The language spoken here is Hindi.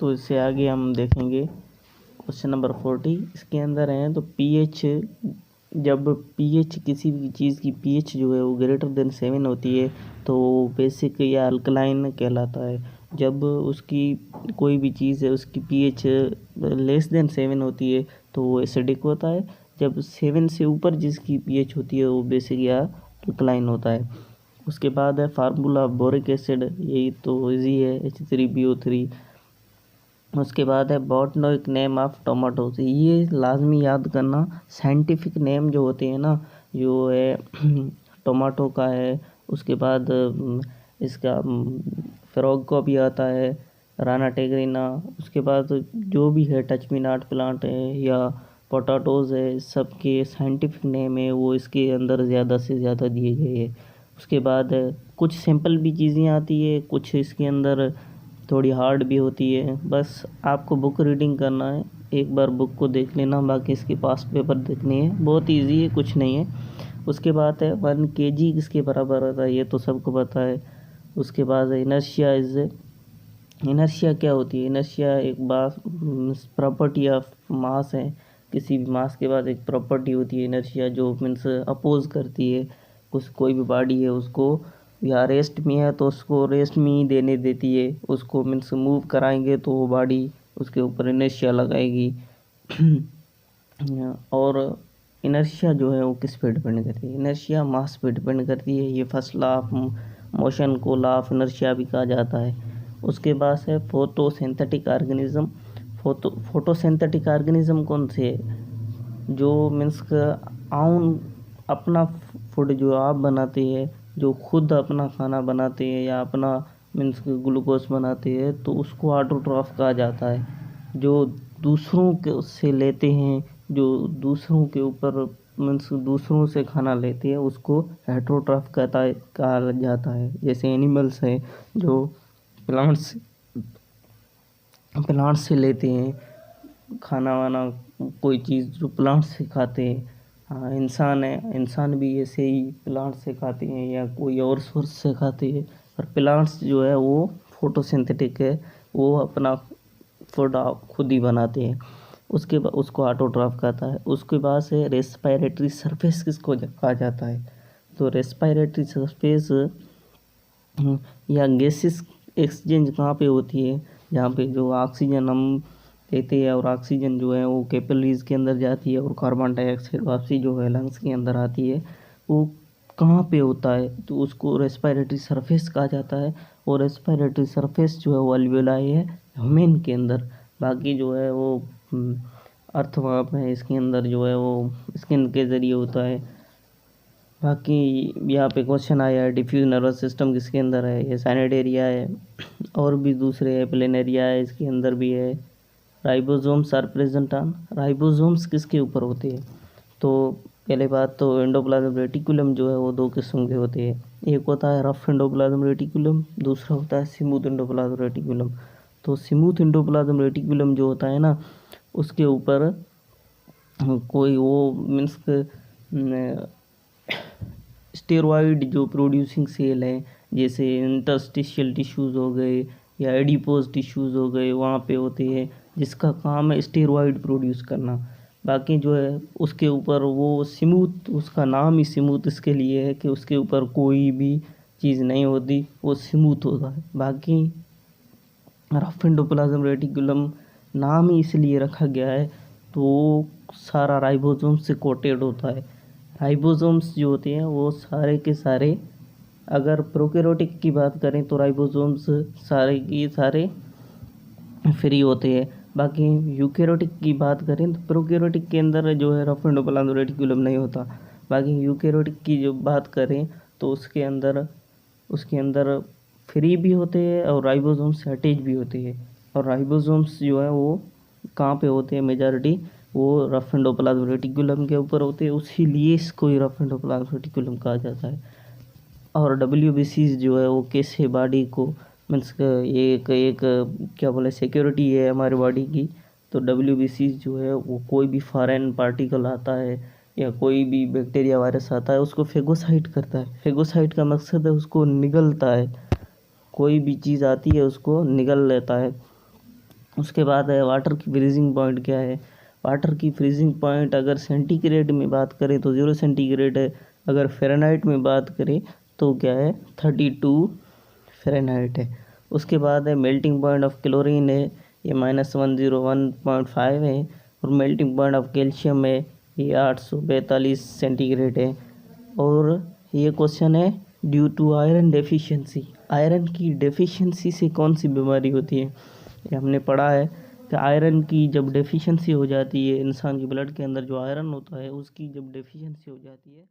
तो इससे आगे हम देखेंगे क्वेश्चन नंबर 40। इसके अंदर है तो पीएच, जब पीएच किसी भी चीज़ की पीएच जो है वो ग्रेटर देन 7 होती है तो वो बेसिक या अल्कलाइन कहलाता है। जब उसकी कोई भी चीज़ है उसकी पीएच लेस देन 7 होती है तो वो एसिडिक होता है। जब 7 से ऊपर जिसकी पीएच होती है वो बेसिक या अल्कलाइन होता है। उसके बाद है फार्मूला बोरिक एसिड, यही तो इजी है, H3BO3। उसके बाद है बॉटनिक नेम ऑफ टोमेटोज, ये लाजमी याद करना। साइंटिफिक नेम जो होते हैं ना, जो है टोमेटो का है, उसके बाद इसका फ्रॉग का भी आता है, राना टेगरीना। उसके बाद जो भी है टच मी नॉट प्लांट है या पोटैटोज़ है, सबके साइंटिफिक नेम है वो इसके अंदर ज़्यादा से ज़्यादा दिए गए हैं। उसके बाद कुछ सिंपल भी चीज़ें आती है, कुछ इसके अंदर थोड़ी हार्ड भी होती है। बस आपको बुक रीडिंग करना है, एक बार बुक को देख लेना, बाकी इसके पास पेपर देखने हैं। बहुत इजी है, कुछ नहीं है। उसके बाद है 1 kg किसके बराबर होता है, ये तो सबको पता है। उसके बाद इनर्शिया इनर्शिया क्या होती है? इनर्शिया एक बात प्रॉपर्टी ऑफ मास है। किसी भी मास के बाद एक प्रॉपर्टी होती है इनर्शिया, जो मीन्स अपोज करती है कोई भी बॉडी है उसको, या रेस्ट में है तो उसको रेस्ट में ही देने देती है। उसको मीन्स मूव कराएंगे तो वो बॉडी उसके ऊपर इनर्शिया लगाएगी। और इनर्शिया जो है वो किस पे डिपेंड करती है? इनर्शिया मास पे डिपेंड करती है। ये फर्स्ट लॉ ऑफ मोशन को लॉ ऑफ इनर्शिया भी कहा जाता है। उसके बाद है फोटोसिंथेटिक ऑर्गेनिज्म। फोटोसिंथेटिक ऑर्गेनिज्म कौन से है? जो मीन्स आउन अपना फूड जो आप बनाते हैं, जो खुद अपना खाना बनाते हैं या अपना मीन्स ग्लूकोज बनाते हैं, तो उसको ऑटोट्रॉफ कहा जाता है। जो दूसरों के उससे लेते हैं, जो दूसरों के ऊपर मीन्स दूसरों से खाना लेते हैं, उसको हेटरोट्रॉफ कहा जाता है। जैसे एनिमल्स हैं जो प्लांट्स से लेते हैं खाना वाना, कोई चीज़ जो प्लांट से खाते हैं। हाँ, इंसान है, इंसान भी ऐसे ही प्लांट से खाते हैं या कोई और सोर्स से खाते हैं। पर प्लांट्स जो है वो फोटोसिंथेटिक है, वो अपना फूड खुद ही बनाते हैं। उसके बाद उसको ऑटोट्रॉफ कहता है। उसके बाद से रेस्पिरेटरी सरफेस किसको कहा जाता है? तो रेस्पिरेटरी सरफेस या गैसेस एक्सचेंज कहाँ पे होती है? जहाँ पे जो ऑक्सीजन हम लेते हैं और ऑक्सीजन जो है वो कैपिलरीज के अंदर जाती है और कार्बन डाइऑक्साइड वापसी जो है लंग्स के अंदर आती है, वो कहाँ पे होता है? तो उसको रेस्पिरेटरी सरफेस कहा जाता है। और रेस्पिरेटरी सरफेस जो है वो अल्वेलाई है ह्यूमन के अंदर। बाकी जो है वो अर्थवाप है, इसके अंदर जो है वो स्किन के ज़रिए होता है। बाकी यहाँ पे क्वेश्चन आया है डिफ्यूज नर्वस सिस्टम किसके अंदर है? ये साइनेड एरिया है। और भी दूसरे है, प्लेनेरिया है, इसके अंदर भी है। Ribosomes are present on, ribosomes किसके ऊपर होते हैं? तो पहले बात तो एंडोप्लाज्म रेटिकुलम जो है वो 2 किस्म के होते हैं। एक होता है रफ एंडोप्लाज्म रेटिकुलम, दूसरा होता है स्मूथ एंडोप्लाज्म रेटिकुलम। तो स्मूथ एंडोप्लाज्म रेटिकुलम जो होता है ना, उसके ऊपर कोई वो मीन्स स्टेरॉइड जो प्रोड्यूसिंग सेल है, जैसे इंटरस्टिशियल टिश्यूज़ हो गए या एडिपोज टिश्यूज़ हो गए, वहाँ पे होते हैं, जिसका काम है स्टेरॉइड प्रोड्यूस करना। बाकी जो है उसके ऊपर वो स्मूथ, उसका नाम ही स्मूथ इसके लिए है कि उसके ऊपर कोई भी चीज़ नहीं होती, वो स्मूथ होता है। बाकी रफ एंडोप्लाज्म रेटिकुलम नाम ही इसलिए रखा गया है, तो वो सारा राइबोसोम से कोटेड होता है। राइबोसोम्स जो होते हैं वो सारे के सारे, अगर प्रोकैरियोटिक की बात करें तो राइबोसोम्स सारे के सारे फ्री होते हैं। बाकी यूकैरियोटिक की बात करें तो प्रोकैरियोटिक के अंदर जो है रफ एंडोप्लाज्म रेटिकुलम नहीं होता। बाकी यूकैरियोटिक की जो बात करें तो उसके अंदर फ्री भी होते हैं और राइबोसोम्स अटैच भी होते हैं। और राइबोसोम्स जो है वो कहाँ पे होते हैं? मेजॉरिटी वो रफ एंडोप्लाज्म रेटिकुलम के ऊपर होते हैं, इसीलिए इसको ही रफ एंडोप्लाज्म रेटिकुलम कहा जाता है। और WBC जो है वो कैसे बॉडी को मीन्स एक क्या बोले सिक्योरिटी है हमारी बॉडी की। तो WBC जो है वो कोई भी फॉरेन पार्टिकल आता है या कोई भी बैक्टीरिया वायरस आता है उसको फेगोसाइट करता है। फेगोसाइट का मकसद है उसको निगलता है, कोई भी चीज़ आती है उसको निगल लेता है। उसके बाद है वाटर की फ्रीजिंग पॉइंट क्या है। वाटर की फ्रीजिंग पॉइंट अगर सेंटीग्रेड में बात करें तो 0 सेंटीग्रेड है, अगर फ़ारेनहाइट में बात करें तो क्या है 32 फ़ारेनहाइट है। उसके बाद है मेल्टिंग पॉइंट ऑफ क्लोरीन है, ये -101.5 है, और मेल्टिंग पॉइंट ऑफ कैल्शियम है, ये 842 सेंटीग्रेड है। और ये क्वेश्चन है due to iron deficiency, iron की डेफिशिएंसी से कौन सी बीमारी होती है। ये हमने पढ़ा है कि आयरन की जब डेफिशिएंसी हो जाती है, इंसान के ब्लड के अंदर जो आयरन होता है उसकी जब डेफिशिएंसी हो जाती है